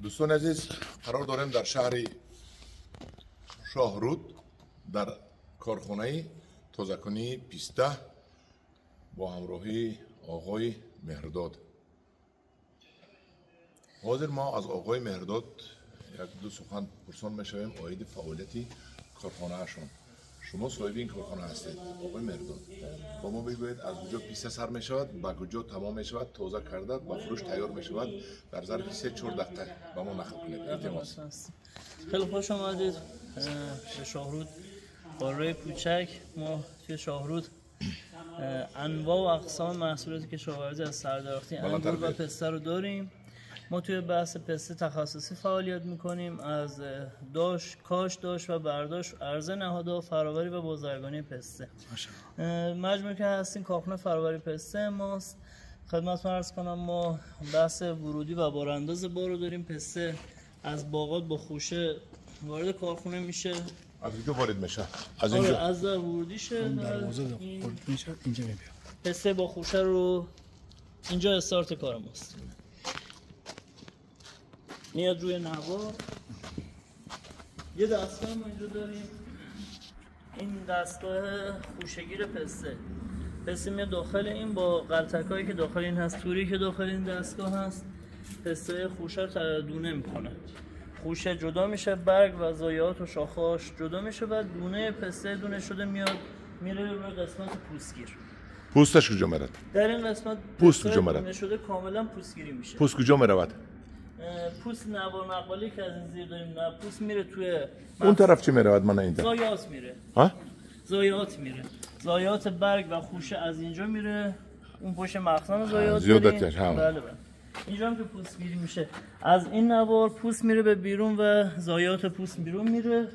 دوستان عزیز، قرار داریم در شهر شاهرود در کارخانه تازه‌کنی پیسته با همراهی آقای مهرداد. حاضر ما از آقای مهرداد یک دو سخن پرسان میشویم عاید فعالیت کارخانه اشون. شما صاحب این کارخانه هستید آقای مهرداد، با ما بگویید از کجا پیسته سر می شود، به کجا تمام می شود، تازه کرده با فروش تیار می شود، در ظرف 3-4 دقیقه با ما نقل کنید. التماس. خیلی خوش آمدید به شاهرود قاره کوچک. ما توی شاهرود انواع و اقسام محصولاتی که کشاورزی از سردرختی انگور و پسته رو داریم. ما توی بحث پسته تخصصی فعالیت میکنیم، از کاش، داشت و برداشت، عرضه نهادها، فرآوری و بازرگانی پسته. مجموعه که هستیم کارخانه فرآوری پسته ماست. خدمتتون عرض کنم ما بحث ورودی و بارانداز بار رو داریم. پسته از باغات با خوشه وارد کارخانه میشه. از اینجا وارد میشه؟ از اینجا از در ورودیشه، دروازه میشه اینجا میبینیم. پسته با خوشه رو اینجا استارت کار ماست. میاد روی نوار. یه دستگاه ما اینجا داریم، این دستگاه خوشه‌گیر پسته میاد داخل این با قلتکایی که داخل این هست، توری که داخل این دستگاه هست، پسته خوشه رو دونه میکنه. خوشه جدا میشه، برگ و زایات و شاخه‌اش جدا میشه و دونه پسته دونه شده میاد میره روی قسمت پوستگیر. پوستش کجا میرد؟ در این قسمت پوست کجا میرد؟ دونه شده کاملا پوستگیری میشه. پوست کجا میرود؟ پوست نوار مقالی که از این زیر داریم، نه پوست میره توی اون طرف چی میرود؟ من این طرف زایات میره. ها؟ زایات میره. زایات برگ و خوشه از اینجا میره، اون پشت مخزن زایات زیادتش هم. بله. اینجا هم که پوست گیری میشه، از این نوار پوست میره به بیرون و زایات پوست بیرون میره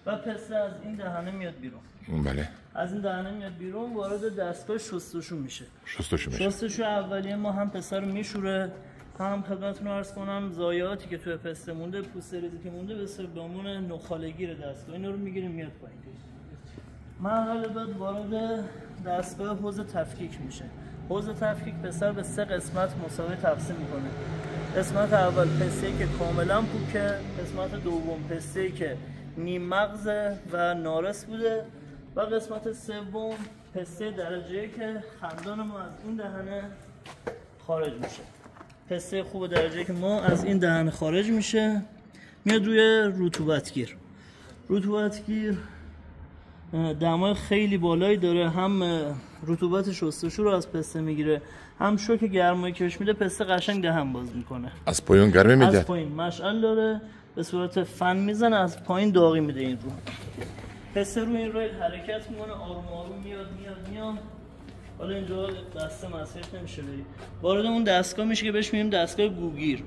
و پسته از این دهنه میاد بیرون. بله. از این دهنه میاد بیرون، وارد دستگاه شستشو میشه. شستشو اولیه ما هم پسته رو میشوره، هم خدمتتون عرض کنم زایاتی که توی پسته مونده، پوست ریزی که مونده به عنوان نخاله‌گیر دستگاه اینا رو میگیریم میاد پایین. مرحله بعد وارد دستگاه حوض تفکیک میشه. حوض تفکیک پسته به 3 قسمت مساوی تقسیم میکنه. قسمت اول پسته‌ای که کاملا پوکه، قسمت دوم پسته‌ای که نیم مغزه و نارس بوده و قسمت سوم پسته درجه‌ای که خندان ما از این دهنه خارج میشه. پسته خوب درجه‌ای که ما از این دهنه خارج میشه میاد روی رطوبتگیر. رطوبتگیر دمای خیلی بالایی داره، هم رطوبت شستشو رو از پسته میگیره، هم شوک گرمایی که بهش میده پسته قشنگ دهن باز میکنه. از پایین گرمی میده؟ از پایین مشعل داره، به صورت فن میزنه، از پایین داغی میده. این رو پسته رو این روی حرکت میکنه، آروم آروم میاد. حالا اینجا دسته مسیرش نمیشه بری، وارد اون دستگاه میشه که بهش میگیم دستگاه گوگیر.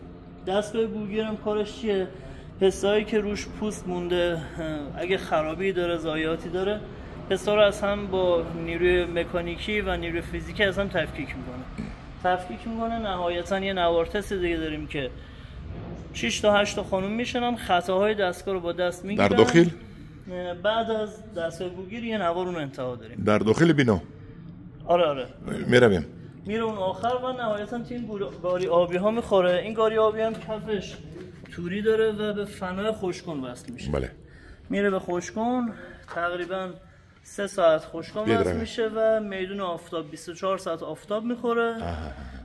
دستگاه گوگیر هم کارش چیه؟ پسته‌ای که روش پوست مونده اگه خرابی داره، زایاتی داره، پسته رو از هم با نیروی مکانیکی و نیروی فیزیکی از هم تفکیک میکنه. نهایتا یه نوار تست دیگه داریم که 6 تا 8 تا خانم میشنن، خطاهای دستگاه رو با دست میگیرن. در داخل بعد از دستگاه گوگیر یه نوار اون انتها داریم در داخل بینو. آره میره اون آخر و نهایتا این گاری آبی ها میخوره. این گاری آبی هم کفش توری داره و به فنای خوشکن وصل میشه. بله. میره به خوشکن، تقریبا 3 ساعت خوشکن وصل میشه و میدون آفتاب 24 ساعت آفتاب میخوره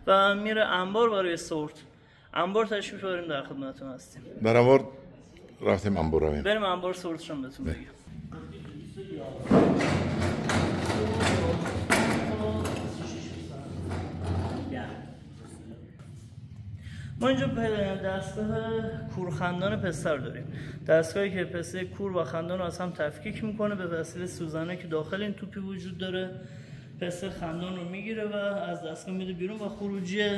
و میره انبار برای سورت. انبار تشریف بریم، در خدمتتون هستیم. در انبار رفتیم، انبار بریم انبار سورتشون بهتون بگم. ما اینجا دستگاه کورخندان پسته رو داریم. دستگاهی که پسته کور و خندان رو از هم تفکیک میکنه به وسیله سوزنه که داخل این توپی وجود داره. پسته خندان رو میگیره و از دستگاه میده بیرون و خروجی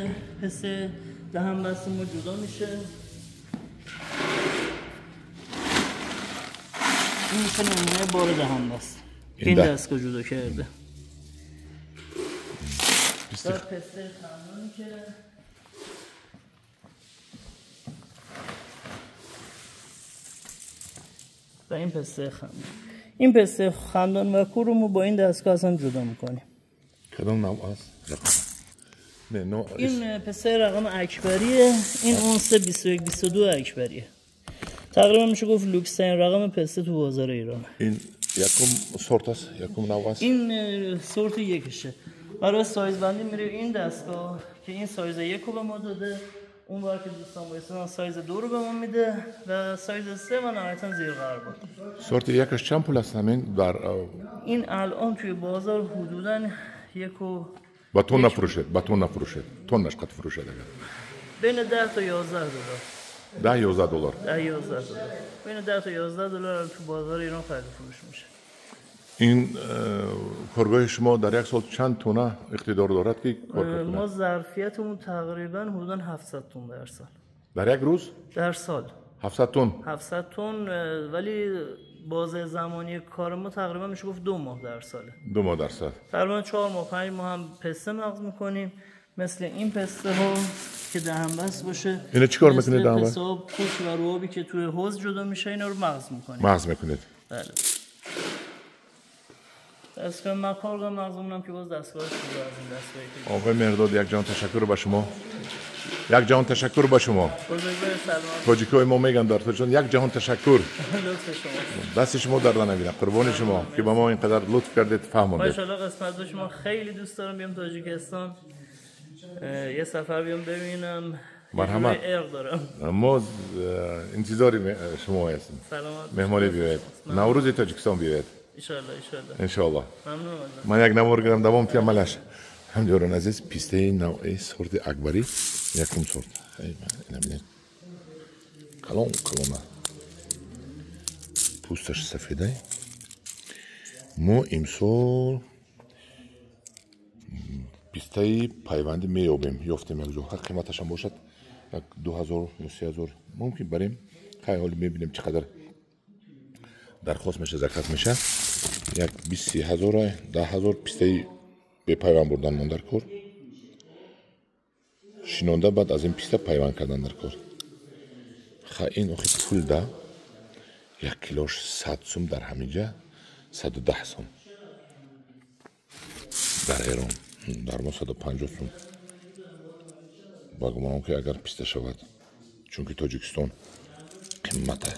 پسته دهن بسته ما جدا میشه. این میشه نمونه بار دهن بست این دستگاه جدا کرده. پسته خندانی که و این پسته خندان و کور رو ما با این دستگاه اصلا جدا میکنیم. کدام نوع است؟ نه نو این پسر رقم اکبریه، این اونس 21 22 اکبریه. تقریبا میشه گفت لوکس ترین رقم پسته تو بازار ایران. این یکم سورت است، یکم نو است. این سورت یکشه. برای سایز بندی میره این دستگاه که این سایز 1 رو به ما داده، اون بار که دوستان بایستن سایز 2 رو به ما میده و سایز 3 و نهایتا زیر قربان. سورت یکش چند پول است همین در این الان توی بازار حدوداً با تون نفروشد، با تون نفروشد، تونش قد فروشد اگر بین 10 تا 11 دلار. 10 11 دلار. 10 11 دلار. بین 10 تا 11 دلار تو بازار ایران خرید فروش میشه. این کارگاه شما در یک سال چند تونه اقتدار دارد که کار کنه؟ ما ظرفیتمون تقریبا حدوداً 700 تن در سال. در یک روز؟ در سال 700 تن. 700 تن، ولی بازه زمانی کار ما تقریبا میشه گفت 2 ماه در ساله. 2 ماه در سال. تقریبا 4 ماه 5 ماه هم پسته مغز میکنیم، مثل این پسته ها که دهن بست باشه. اینا چیکار میکنید دهن بست؟ پسته ها پوست و روابی که توی حوض جدا میشه اینا رو مغز میکنیم. مغز میکنید. بله. دستگاه مکار مغزمونم که باز دستگاهش خوبه از این دستگاهی که آقای مهرداد یک جان تشکر به شما. یک جهان تشکر به شما. بزرگوار سلام. تاجیکای ما میگن در تاجیکستان یک جهان تشکر. لطف شما. دست شما درد نمیره. قربان شما که به ما اینقدر لطف کردید فهموندید. ماشاءالله قسمت به شما. خیلی دوست دارم بیام تاجیکستان. یه سفر بیام ببینم. مرحمت. ارق دارم. ما انتظار شما هستیم. سلامت. مهمانی بیاید. نوروز تاجیکستان بیاید. ان شاء الله. ممنون. من یک نوار گرم دوام تیم ملش. همجوران عزیز پیسته نوعی سورت اکبری یکم سورت. نمیدونید. کلون پوستش سفیده. ما امسال پیسته پیوندی یافتیم یک جوهر قیمتش هم باشد 2000 یا 3000 ممکن بریم خیلی حالی میبینیم چقدر درخواست میشه زکات میشه یک 20,000 10,000 پیسته به پیوند بردن من در کار شینونده بعد از این پیسته پیوند کردن در کار خیلی این اخی پول ده 1 کیلوش 100 سوم در همینجا 110 سوم در ایران در ما 150 سوم با گمانم که اگر پیسته شود چون که تاجیکستان قیمتی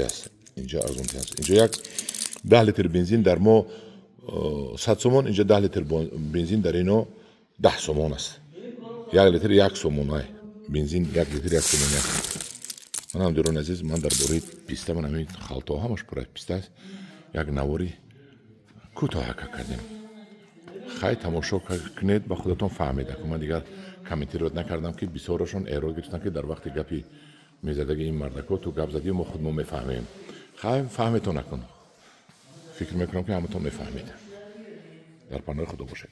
است اینجا ارزونتر است اینجا یک 10 لیتر بنزین در ما 100 سومون اینجا 10 لیتر بنزین در اینا 10 سومون است 1 لیتر 1 سومون است بنزین 1 لیتر 1 سومون است من هم درون عزیز من در باره پیسته من همین خالتا همش پر پیسته است یک نواری کوتاه کردیم خیلی تماشا کنید با خودتون فهمیده که من دیگر کامنتی رو نکردم که بسیارشون ایراد گرفتن که در وقت گپی میزدگی این مردکو تو گپ زدی و ما خودمون میفهمیم خیلی فهمتون نکن فکر میکنم که همتون میفهمید در پناه خدا باشید